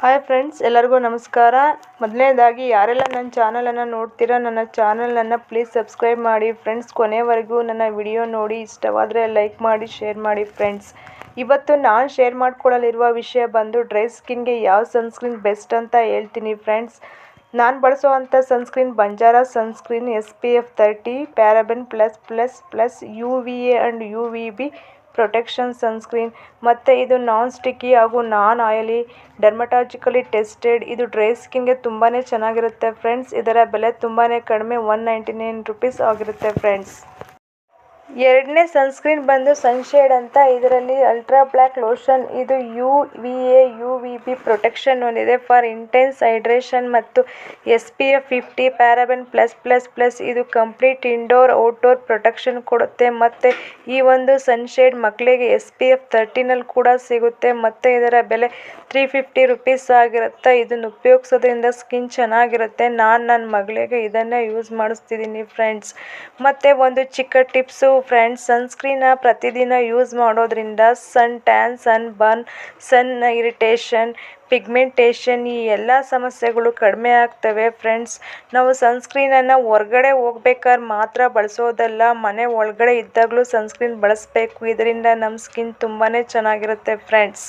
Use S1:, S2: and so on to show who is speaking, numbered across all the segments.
S1: Hi friends, ಎಲ್ಲರಿಗೂ ನಮಸ್ಕಾರ. ಮೊದಲನೇದಾಗಿ ಯಾರೆಲ್ಲ ನನ್ನ ಚಾನಲನ್ನು ನೋಡ್ತೀರಾ, ನನ್ನ ಚಾನಲನ್ನು ಪ್ಲೀಸ್ ಸಬ್ಸ್ಕ್ರೈಬ್ ಮಾಡಿ ಫ್ರೆಂಡ್ಸ್. ಕೊನೆವರೆಗೂ ನನ್ನ ವಿಡಿಯೋ ನೋಡಿ, ಇಷ್ಟವಾದರೆ ಲೈಕ್ ಮಾಡಿ, ಶೇರ್ ಮಾಡಿ ಫ್ರೆಂಡ್ಸ್. ಇವತ್ತು ನಾನು ಶೇರ್ ಮಾಡ್ಕೊಳ್ಳಲಿರುವ ವಿಷಯ ಬಂದು ಡ್ರೈ ಸ್ಕಿನ್ಗೆ ಯಾವ ಸನ್ಸ್ಕ್ರೀನ್ ಬೆಸ್ಟ್ ಅಂತ ಹೇಳ್ತೀನಿ ಫ್ರೆಂಡ್ಸ್. ನಾನು ಬಳಸುವಂಥ sunscreen Banjara sunscreen SPF 30 ಪ್ಯಾರಾಬೆನ್ plus UVA and UVB protection sunscreen. ಮತ್ತು ಇದು ನಾನ್ ಸ್ಟಿಕ್ಕಿ ಹಾಗೂ ನಾನ್ ಆಯಿಲಿ, ಡರ್ಮಟಾಲಜಿಕಲಿ ಟೆಸ್ಟೆಡ್. ಇದು ಡ್ರೈ ಸ್ಕಿನ್ಗೆ ತುಂಬಾ ಚೆನ್ನಾಗಿರುತ್ತೆ ಫ್ರೆಂಡ್ಸ್. ಇದರ ಬೆಲೆ ತುಂಬಾ ಕಡಿಮೆ, 199 ರೂಪೀಸ್ ಆಗಿರುತ್ತೆ ಫ್ರೆಂಡ್ಸ್. ಎರಡನೇ ಸನ್ಸ್ಕ್ರೀನ್ ಬಂದು ಸನ್ಶೇಡ್ ಅಂತ. ಇದರಲ್ಲಿ ಅಲ್ಟ್ರಾ ಬ್ಲ್ಯಾಕ್ ಲೋಷನ್. ಇದು UVA UVB ಪ್ರೊಟೆಕ್ಷನ್ ಹೊಂದಿದೆ ಫಾರ್ ಇಂಟೆನ್ಸ್ ಹೈಡ್ರೇಷನ್ ಮತ್ತು SPF 50 ಪ್ಯಾರಾಬೆನ್ ಪ್ಲಸ್. ಇದು ಕಂಪ್ಲೀಟ್ ಇಂಡೋರ್ ಔಟ್ಡೋರ್ ಪ್ರೊಟೆಕ್ಷನ್ ಕೊಡುತ್ತೆ. ಮತ್ತು ಈ ಒಂದು ಸನ್ಶೇಡ್ ಮಕ್ಕಳಿಗೆ SPF 30ನಲ್ಲಿ ಕೂಡ ಸಿಗುತ್ತೆ. ಮತ್ತು ಇದರ ಬೆಲೆ 350 ರೂಪೀಸ್ ಆಗಿರುತ್ತೆ. ಇದನ್ನು ಉಪಯೋಗಿಸೋದ್ರಿಂದ ಸ್ಕಿನ್ ಚೆನ್ನಾಗಿರುತ್ತೆ. ನಾನು ನನ್ನ ಮಗಳಿಗೆ ಇದನ್ನೇ ಯೂಸ್ ಮಾಡಿಸ್ತಿದ್ದೀನಿ ಫ್ರೆಂಡ್ಸ್. ಮತ್ತು ಒಂದು ಚಿಕ್ಕ ಟಿಪ್ಸು ಫ್ರೆಂಡ್ಸ್, ಸನ್ಸ್ಕ್ರೀನ್ನ ಪ್ರತಿದಿನ ಯೂಸ್ ಮಾಡೋದ್ರಿಂದ ಸನ್ ಟ್ಯಾನ್, ಸನ್ ಬರ್ನ್, ಸನ್ ಇರಿಟೇಷನ್, ಪಿಗ್ಮೆಂಟೇಷನ್ ಈ ಎಲ್ಲ ಸಮಸ್ಯೆಗಳು ಕಡಿಮೆ ಆಗ್ತವೆ ಫ್ರೆಂಡ್ಸ್. ನಾವು ಸನ್ಸ್ಕ್ರೀನನ್ನು ಹೊರಗಡೆ ಹೋಗ್ಬೇಕಾದ್ರೆ ಮಾತ್ರ ಬಳಸೋದಲ್ಲ, ಮನೆ ಒಳಗಡೆ ಇದ್ದಾಗಲೂ ಸನ್ಸ್ಕ್ರೀನ್ ಬಳಸಬೇಕು. ಇದರಿಂದ ನಮ್ಮ ಸ್ಕಿನ್ ತುಂಬಾ ಚೆನ್ನಾಗಿರುತ್ತೆ ಫ್ರೆಂಡ್ಸ್.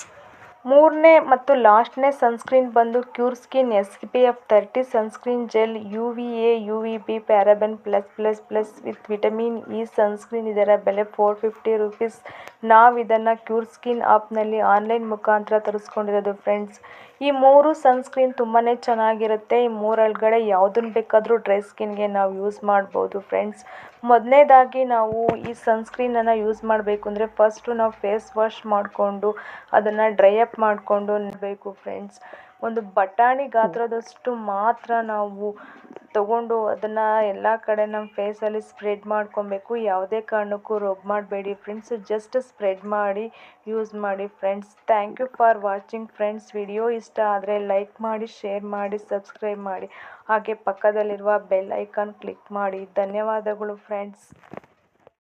S1: ಮೂರನೇ ಮತ್ತು ಲಾಸ್ಟ್ನೇ ಸನ್ಸ್ಕ್ರೀನ್ ಬಂದು cure skin SPF 30 sunscreen gel UVA UVB ಪ್ಯಾರಾಬೆನ್ plus with vitamin E sunscreen. ಇದರ ಬೆಲೆ 450 ರೂಪೀಸ್. ನಾವು ಇದನ್ನು ಕ್ಯೂರ್ ಸ್ಕಿನ್ ಆ್ಯಪ್ನಲ್ಲಿ ಆನ್ಲೈನ್ ಮುಖಾಂತರ ತರಿಸ್ಕೊಂಡಿರೋದು ಫ್ರೆಂಡ್ಸ್. ಈ ಮೂರು ಸನ್ಸ್ಕ್ರೀನ್ ತುಂಬಾ ಚೆನ್ನಾಗಿರುತ್ತೆ. ಈ ಮೂರೊಳಗಡೆ ಯಾವುದನ್ನು ಬೇಕಾದರೂ ಡ್ರೈ ಸ್ಕಿನ್ಗೆ ನಾವು ಯೂಸ್ ಮಾಡ್ಬೋದು ಫ್ರೆಂಡ್ಸ್. ಮೊದಲನೇದಾಗಿ ನಾವು ಈ ಸನ್ಸ್ಕ್ರೀನನ್ನು ಯೂಸ್ ಮಾಡಬೇಕು ಅಂದರೆ ಫಸ್ಟು ನಾವು ಫೇಸ್ ವಾಶ್ ಮಾಡಿಕೊಂಡು ಅದನ್ನು ಡ್ರೈ ಅಪ್ ಮಾಡಿಕೊಂಡು ಬೇಕು ಫ್ರೆಂಡ್ಸ್. ಒಂದು ಬಟಾಣಿ ಗಾತ್ರದಷ್ಟು ಮಾತ್ರ ನಾವು ತಗೊಂಡು ಅದನ್ನು ಎಲ್ಲ ಕಡೆ ನಮ್ಮ ಫೇಸಲ್ಲಿ ಸ್ಪ್ರೆಡ್ ಮಾಡ್ಕೊಬೇಕು. ಯಾವುದೇ ಕಾರಣಕ್ಕೂ ರಬ್ ಮಾಡಬೇಡಿ ಫ್ರೆಂಡ್ಸ್, ಜಸ್ಟ್ ಸ್ಪ್ರೆಡ್ ಮಾಡಿ ಯೂಸ್ ಮಾಡಿ friends. Thank you for watching friends. Video ಇಷ್ಟ ಆದರೆ ಲೈಕ್ ಮಾಡಿ, ಶೇರ್ ಮಾಡಿ, ಸಬ್ಸ್ಕ್ರೈಬ್ ಮಾಡಿ. ಹಾಗೆ ಪಕ್ಕದಲ್ಲಿರುವ ಬೆಲ್ ಐಕಾನ್ ಕ್ಲಿಕ್ ಮಾಡಿ. ಧನ್ಯವಾದಗಳು ಫ್ರೆಂಡ್ಸ್.